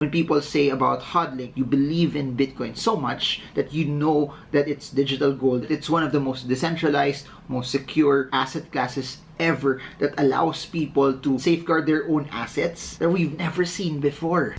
When people say about hodling, you believe in Bitcoin so much that you know that it's digital gold. It's one of the most decentralized, most secure asset classes ever that allows people to safeguard their own assets that we've never seen before.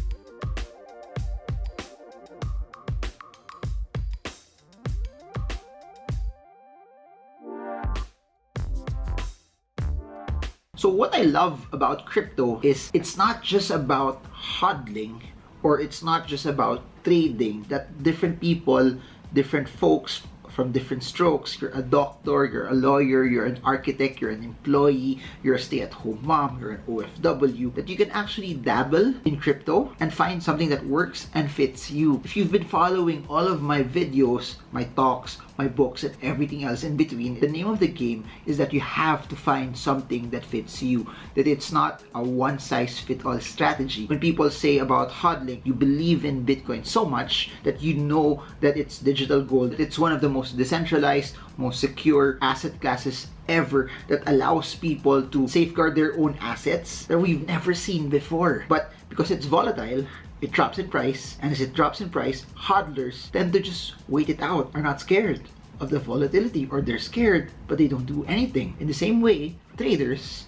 So what I love about crypto is it's not just about hodling, or it's not just about trading, that different people, different folks from different strokes, you're a doctor, you're a lawyer, you're an architect, you're an employee, you're a stay-at-home mom, you're an OFW, that you can actually dabble in crypto and find something that works and fits you. If you've been following all of my videos, my talks, my books, and everything else in between, the name of the game is that you have to find something that fits you, that it's not a one-size-fits-all strategy. When people say about hodling, you believe in Bitcoin so much that you know that it's digital gold. It's one of the most decentralized, most secure asset classes ever that allows people to safeguard their own assets that we've never seen before. But because it's volatile, it drops in price, and as it drops in price, hodlers tend to just wait it out, are not scared of the volatility, or they're scared but they don't do anything. In the same way, traders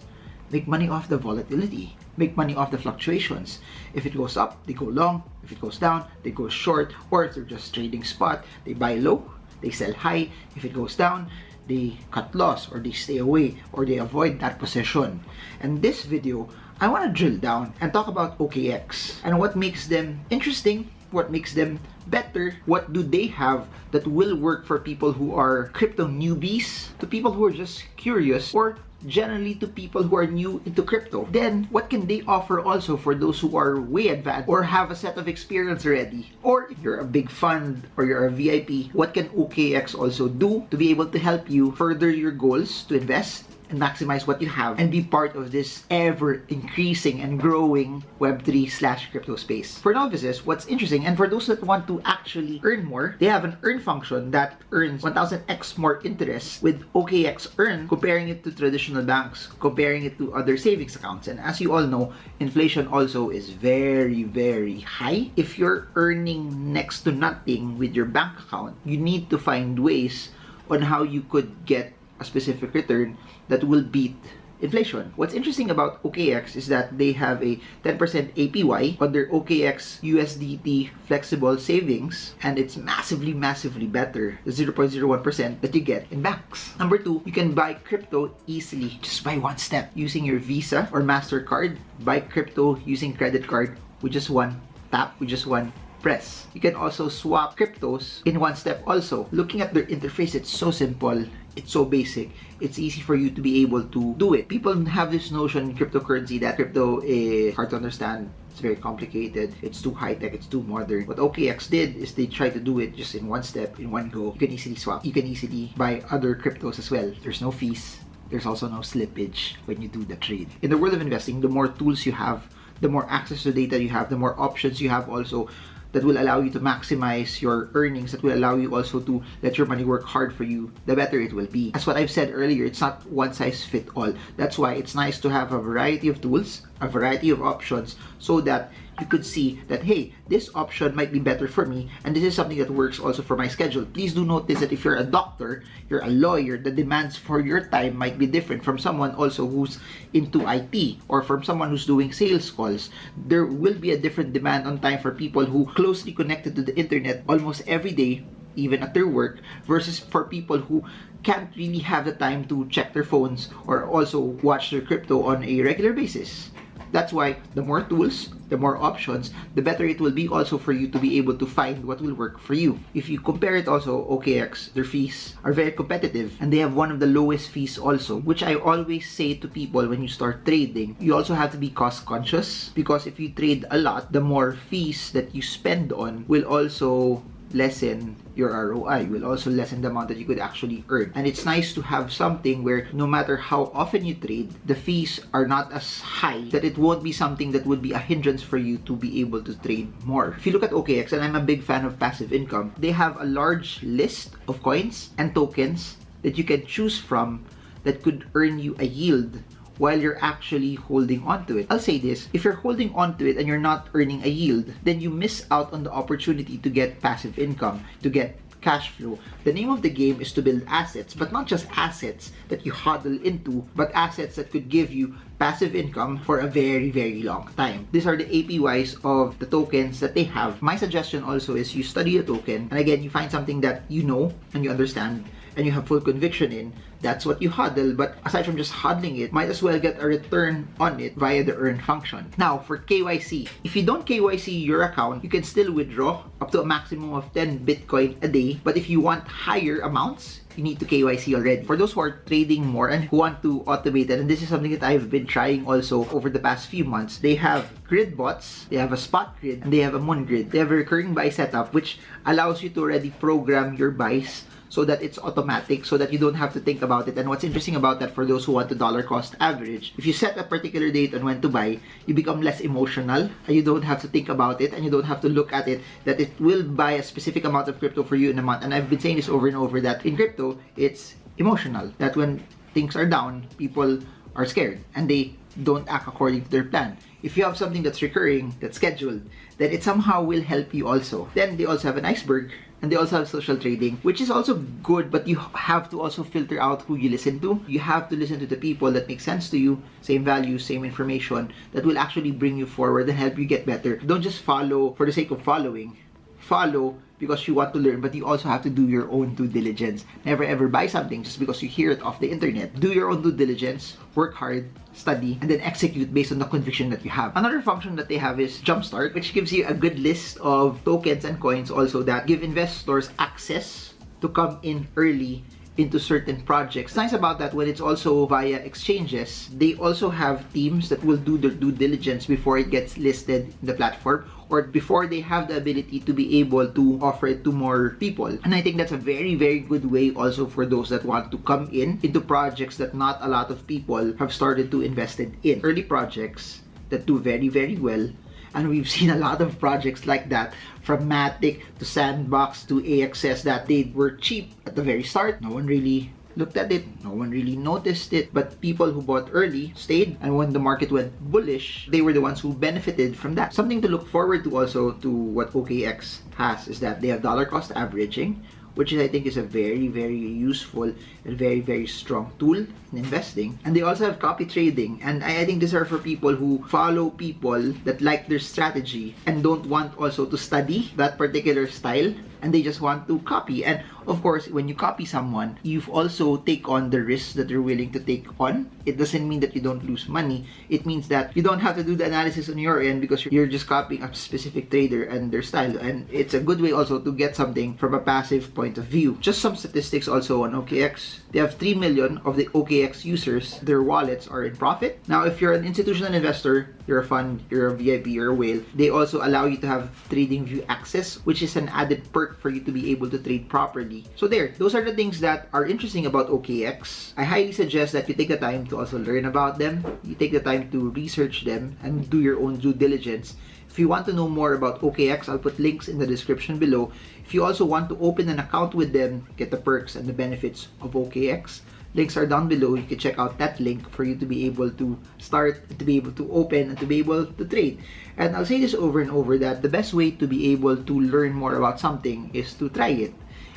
make money off the volatility, make money off the fluctuations. If it goes up, they go long. If it goes down, they go short. Or if they're just trading spot, they buy low, they sell high. If it goes down, they cut loss, or they stay away, or they avoid that position. And this video, I want to drill down and talk about OKX and what makes them interesting, what makes them better, what do they have that will work for people who are crypto newbies, to people who are just curious, or generally to people who are new into crypto. Then what can they offer also for those who are way advanced or have a set of experience already? Or if you're a big fund or you're a VIP, what can OKX also do to be able to help you further your goals to invest and maximize what you have and be part of this ever increasing and growing Web3/crypto space? For novices, what's interesting, and for those that want to actually earn more, they have an earn function that earns 1000x more interest with OKX Earn, comparing it to traditional banks, comparing it to other savings accounts. And as you all know, inflation also is very, very high. If you're earning next to nothing with your bank account, you need to find ways on how you could get a specific return that will beat inflation. What's interesting about OKX is that they have a 10% APY on their OKX USDT Flexible Savings, and it's massively better, the 0.01% that you get in banks. Number two, you can buy crypto easily just by one step using your Visa or Mastercard. Buy crypto using credit card with just one tap, with just one press. You can also swap cryptos in one step also. Looking at their interface, it's so simple, it's so basic, it's easy for you to be able to do it. People have this notion in cryptocurrency that crypto is hard to understand, it's very complicated, it's too high-tech, it's too modern. What OKX did is they tried to do it just in one step, in one go. You can easily swap, you can easily buy other cryptos as well. There's no fees, there's also no slippage when you do the trade. In the world of investing, the more tools you have, the more access to data you have, the more options you have also, that will allow you to maximize your earnings, that will allow you also to let your money work hard for you, the better it will be. As what I've said earlier, it's not one size fit all. That's why it's nice to have a variety of tools, a variety of options, so that you could see that, hey, this option might be better for me, and this is something that works also for my schedule. Please do notice that if you're a doctor, you're a lawyer, the demands for your time might be different from someone also who's into IT, or from someone who's doing sales calls. There will be a different demand on time for people who closely connected to the internet almost every day, even at their work, versus for people who can't really have the time to check their phones or also watch their crypto on a regular basis. That's why the more tools, the more options, the better it will be also for you to be able to find what will work for you. If you compare it also, OKX, their fees are very competitive, and they have one of the lowest fees also, which I always say to people when you start trading. You also have to be cost conscious, because if you trade a lot, the more fees that you spend on will also lessen your ROI, will also lessen the amount that you could actually earn. And it's nice to have something where no matter how often you trade, the fees are not as high, that it won't be something that would be a hindrance for you to be able to trade more. If you look at OKX, and I'm a big fan of passive income, they have a large list of coins and tokens that you can choose from that could earn you a yield while you're actually holding on to it. I'll say this, if you're holding on to it and you're not earning a yield, then you miss out on the opportunity to get passive income, to get cash flow. The name of the game is to build assets, but not just assets that you hodl into, but assets that could give you passive income for a very, very long time. These are the APYs of the tokens that they have. My suggestion also is you study a token, and again, you find something that you know and you understand and you have full conviction in, that's what you hodl. But aside from just hodling it, might as well get a return on it via the earn function. Now, for KYC, if you don't KYC your account, you can still withdraw up to a maximum of 10 Bitcoin a day. But if you want higher amounts, you need to KYC already. For those who are trading more and who want to automate it, and this is something that I've been trying also over the past few months, they have grid bots, they have a spot grid, and they have a moon grid. They have a recurring buy setup, which allows you to already program your buys so that it's automatic, so that you don't have to think about it. And what's interesting about that, for those who want to dollar cost average, if you set a particular date on when to buy, you become less emotional, and you don't have to think about it, and you don't have to look at it, that it will buy a specific amount of crypto for you in a month. And I've been saying this over and over, that in crypto, it's emotional, that when things are down, people are scared, and they don't act according to their plan. If you have something that's recurring, that's scheduled, then it somehow will help you also. Then they also have an iceberg, and they also have social trading, which is also good, but you have to also filter out who you listen to. You have to listen to the people that make sense to you, same values, same information, that will actually bring you forward and help you get better. Don't just follow for the sake of following. Follow because you want to learn, but you also have to do your own due diligence. Never ever buy something just because you hear it off the internet. Do your own due diligence, work hard, study, and then execute based on the conviction that you have. Another function that they have is Jumpstart, which gives you a good list of tokens and coins also that give investors access to come in early into certain projects. It's nice about that when it's also via exchanges, they also have teams that will do their due diligence before it gets listed in the platform, or before they have the ability to be able to offer it to more people. And I think that's a very, very good way also for those that want to come into projects that not a lot of people have started to invest in. Early projects that do very, very well. And we've seen a lot of projects like that, from Matic to Sandbox to AXS, that they were cheap at the very start. No one really looked at it, no one really noticed it, but people who bought early stayed, and when the market went bullish, they were the ones who benefited from that. Something to look forward to also to what OKX has is that they have dollar cost averaging, which I think is a very, very useful and very, very strong tool in investing. And they also have copy trading. And I think these are for people who follow people that like their strategy and don't want also to study that particular style, and they just want to copy. And of course, when you copy someone, you've also take on the risks that you're willing to take on. It doesn't mean that you don't lose money. It means that you don't have to do the analysis on your end because you're just copying a specific trader and their style. And it's a good way also to get something from a passive point of view. Just some statistics also on OKX. They have 3 million of the OKX users. Their wallets are in profit. Now, if you're an institutional investor, you're a fund, you're a VIP, you're a whale, they also allow you to have TradingView access, which is an added perk for you to be able to trade properly. So there, those are the things that are interesting about OKX. I highly suggest that you take the time to also learn about them. You take the time to research them and do your own due diligence. If you want to know more about OKX, I'll put links in the description below. If you also want to open an account with them, get the perks and the benefits of OKX, links are down below. You can check out that link for you to be able to start, to be able to open, and to be able to trade. And I'll say this over and over, that the best way to be able to learn more about something is to try it.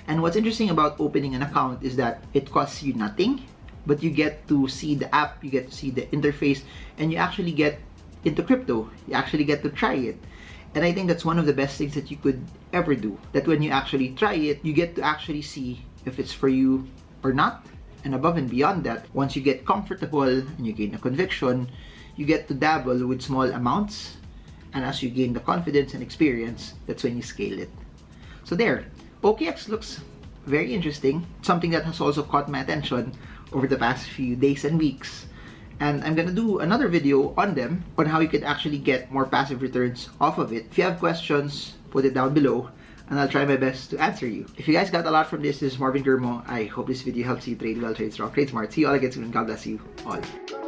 And what's interesting about opening an account is that it costs you nothing, but you get to see the app, you get to see the interface, and you actually get into crypto. You actually get to try it. And I think that's one of the best things that you could ever do. That when you actually try it, you get to actually see if it's for you or not. And above and beyond that, once you get comfortable and you gain a conviction, you get to dabble with small amounts. And as you gain the confidence and experience, that's when you scale it. So there, OKX looks very interesting. Something that has also caught my attention over the past few days and weeks. And I'm gonna do another video on them, on how you could actually get more passive returns off of it. If you have questions, put it down below, and I'll try my best to answer you. If you guys got a lot from this is Marvin Germo. I hope this video helps you trade well, trade strong, trade smart. See you all again soon. God bless you all.